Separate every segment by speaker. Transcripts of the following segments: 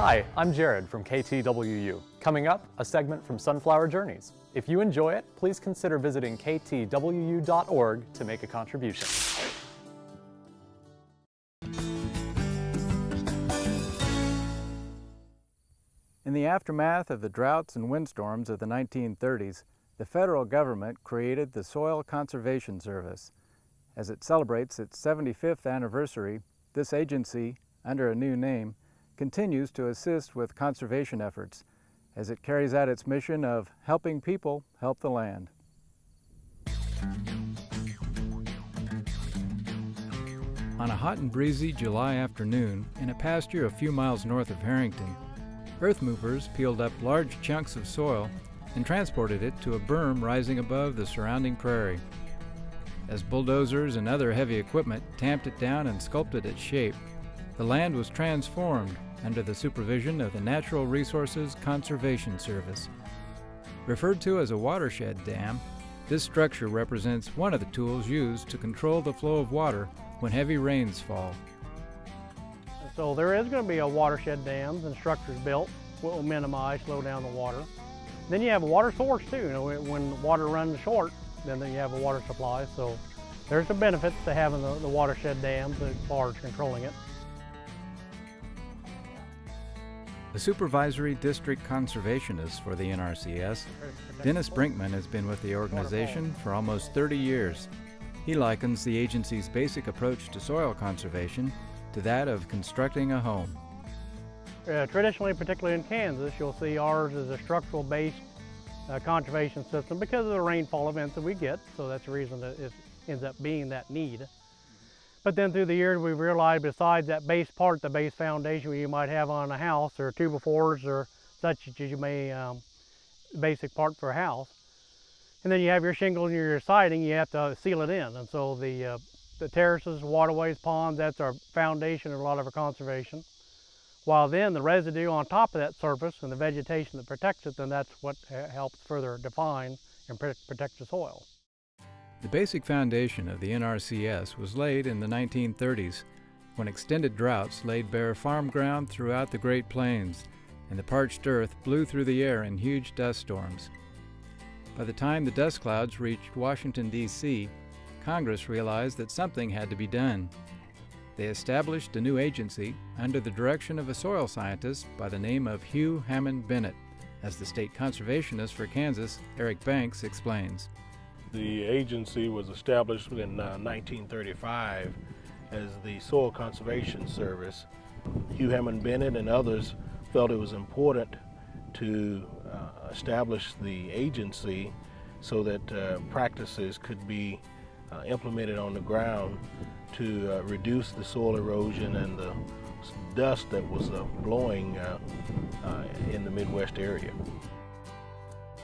Speaker 1: Hi, I'm Jared from KTWU. Coming up, a segment from Sunflower Journeys. If you enjoy it, please consider visiting ktwu.org to make a contribution.
Speaker 2: In the aftermath of the droughts and windstorms of the 1930s, the federal government created the Soil Conservation Service. As it celebrates its 75th anniversary, this agency, under a new name, continues to assist with conservation efforts as it carries out its mission of helping people help the land. On a hot and breezy July afternoon, in a pasture a few miles north of Harrington, earth movers peeled up large chunks of soil and transported it to a berm rising above the surrounding prairie. As bulldozers and other heavy equipment tamped it down and sculpted its shape, the land was transformed under the supervision of the Natural Resources Conservation Service. Referred to as a watershed dam, this structure represents one of the tools used to control the flow of water when heavy rains fall.
Speaker 3: So there is going to be a watershed dams and structures built that will minimize, slow down the water. Then you have a water source too. You know, when water runs short, then you have a water supply. So there's some benefits to having the watershed dams as far as controlling it.
Speaker 2: The Supervisory District Conservationist for the NRCS, Dennis Brinkman has been with the organization for almost 30 years. He likens the agency's basic approach to soil conservation to that of constructing a home.
Speaker 3: Traditionally, particularly in Kansas, you'll see ours as a structural-based conservation system because of the rainfall events that we get, so that's the reason that it ends up being that need. But then through the years we've realized besides that base part, the base foundation you might have on a house or 2x4s or such as you may, basic part for a house. And then you have your shingle and your siding, you have to seal it in. And so the terraces, waterways, ponds, that's our foundation and a lot of our conservation. While then the residue on top of that surface and the vegetation that protects it, then that's what helps further define and protect the soil.
Speaker 2: The basic foundation of the NRCS was laid in the 1930s when extended droughts laid bare farm ground throughout the Great Plains and the parched earth blew through the air in huge dust storms. By the time the dust clouds reached Washington, D.C., Congress realized that something had to be done. They established a new agency under the direction of a soil scientist by the name of Hugh Hammond Bennett, as the state conservationist for Kansas, Eric Banks, explains.
Speaker 4: The agency was established in 1935 as the Soil Conservation Service. Hugh Hammond Bennett and others felt it was important to establish the agency so that practices could be implemented on the ground to reduce the soil erosion and the dust that was blowing in the Midwest area.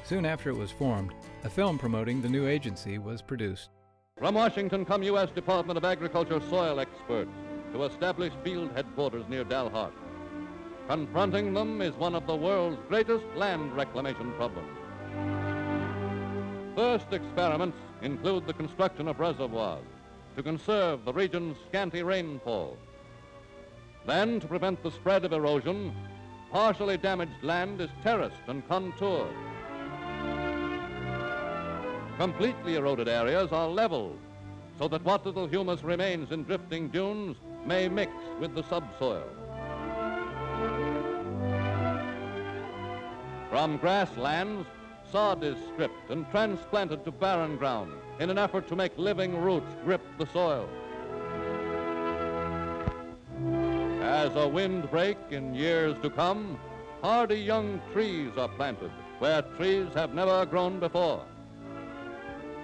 Speaker 2: Soon after it was formed, a film promoting the new agency was produced.
Speaker 5: From Washington come U.S. Department of Agriculture soil experts to establish field headquarters near Dalhart. Confronting them is one of the world's greatest land reclamation problems. First experiments include the construction of reservoirs to conserve the region's scanty rainfall. Then, to prevent the spread of erosion, partially damaged land is terraced and contoured. Completely eroded areas are leveled so that what little humus remains in drifting dunes may mix with the subsoil. From grasslands, sod is stripped and transplanted to barren ground in an effort to make living roots grip the soil. As a windbreak in years to come, hardy young trees are planted where trees have never grown before.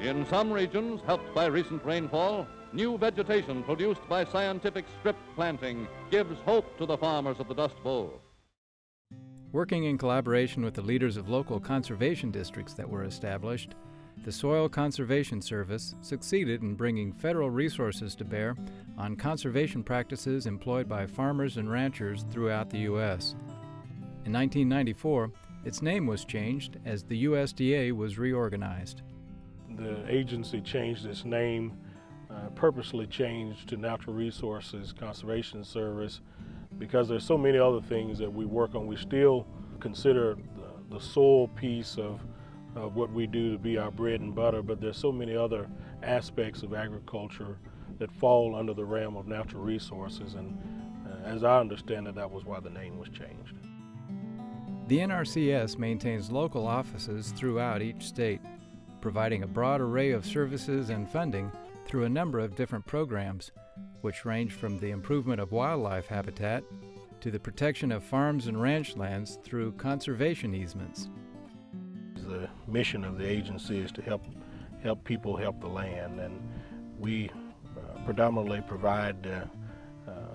Speaker 5: In some regions, helped by recent rainfall, new vegetation produced by scientific strip planting gives hope to the farmers of the Dust Bowl.
Speaker 2: Working in collaboration with the leaders of local conservation districts that were established, the Soil Conservation Service succeeded in bringing federal resources to bear on conservation practices employed by farmers and ranchers throughout the U.S. In 1994, its name was changed as the USDA was reorganized.
Speaker 4: The agency changed its name, purposely changed to Natural Resources Conservation Service, because there's so many other things that we work on. We still consider the soil piece of what we do to be our bread and butter, but there's so many other aspects of agriculture that fall under the realm of natural resources, and as I understand it, that was why the name was changed.
Speaker 2: The NRCS maintains local offices throughout each state, providing a broad array of services and funding through a number of different programs, which range from the improvement of wildlife habitat to the protection of farms and ranch lands through conservation easements.
Speaker 4: The mission of the agency is to help people help the land, and we predominantly provide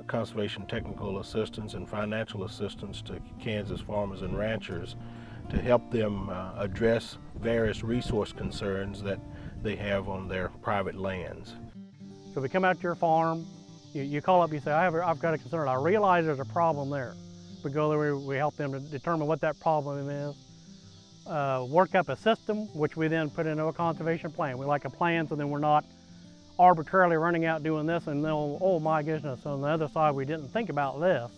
Speaker 4: conservation technical assistance and financial assistance to Kansas farmers and ranchers to help them address various resource concerns that they have on their private lands.
Speaker 3: So we come out to your farm, you call up, you say, I've got a concern. I realize there's a problem there. We go there, we help them to determine what that problem is. Work up a system, which we then put into a conservation plan. We like a plan so then we're not arbitrarily running out doing this and then, oh my goodness, on the other side we didn't think about this.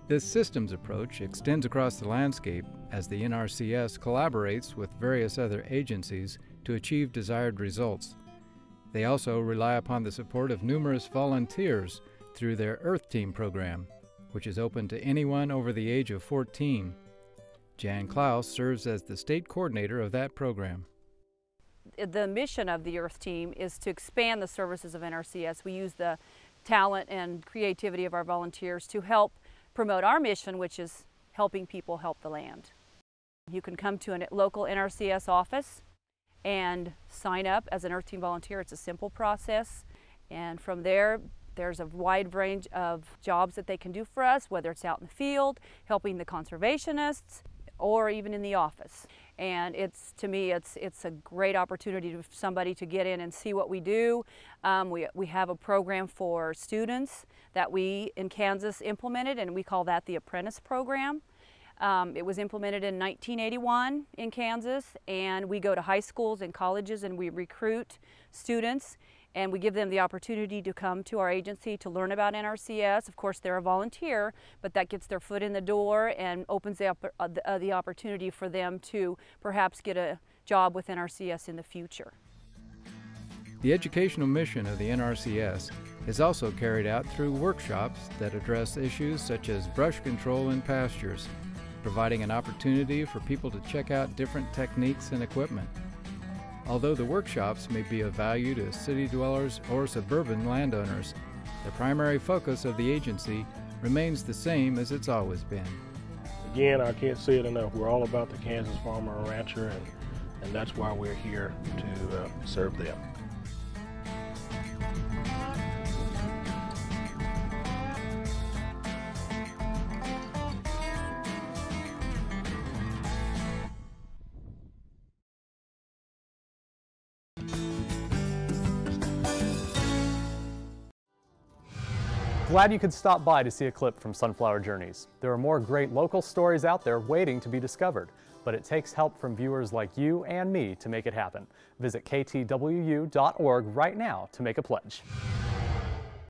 Speaker 2: This systems approach extends across the landscape as the NRCS collaborates with various other agencies to achieve desired results. They also rely upon the support of numerous volunteers through their Earth Team program, which is open to anyone over the age of 14. Jan Klaus serves as the state coordinator of that program.
Speaker 6: The mission of the Earth Team is to expand the services of NRCS. We use the talent and creativity of our volunteers to help promote our mission, which is helping people help the land. You can come to a local NRCS office and sign up as an Earth Team volunteer. It's a simple process, and from there there's a wide range of jobs that they can do for us, whether it's out in the field, helping the conservationists, or even in the office. And to me, it's a great opportunity for somebody to get in and see what we do. We have a program for students that we in Kansas implemented, and we call that the Apprentice Program. It was implemented in 1981 in Kansas, and we go to high schools and colleges and we recruit students, and we give them the opportunity to come to our agency to learn about NRCS. Of course, they're a volunteer, but that gets their foot in the door and opens the opportunity for them to perhaps get a job with NRCS in the future.
Speaker 2: The educational mission of the NRCS is also carried out through workshops that address issues such as brush control in pastures, providing an opportunity for people to check out different techniques and equipment. Although the workshops may be of value to city dwellers or suburban landowners, the primary focus of the agency remains the same as it's always been.
Speaker 4: Again, I can't say it enough. We're all about the Kansas farmer and rancher, and that's why we're here to serve them.
Speaker 1: Glad you could stop by to see a clip from Sunflower Journeys. There are more great local stories out there waiting to be discovered, but it takes help from viewers like you and me to make it happen. Visit KTWU.org right now to make a pledge.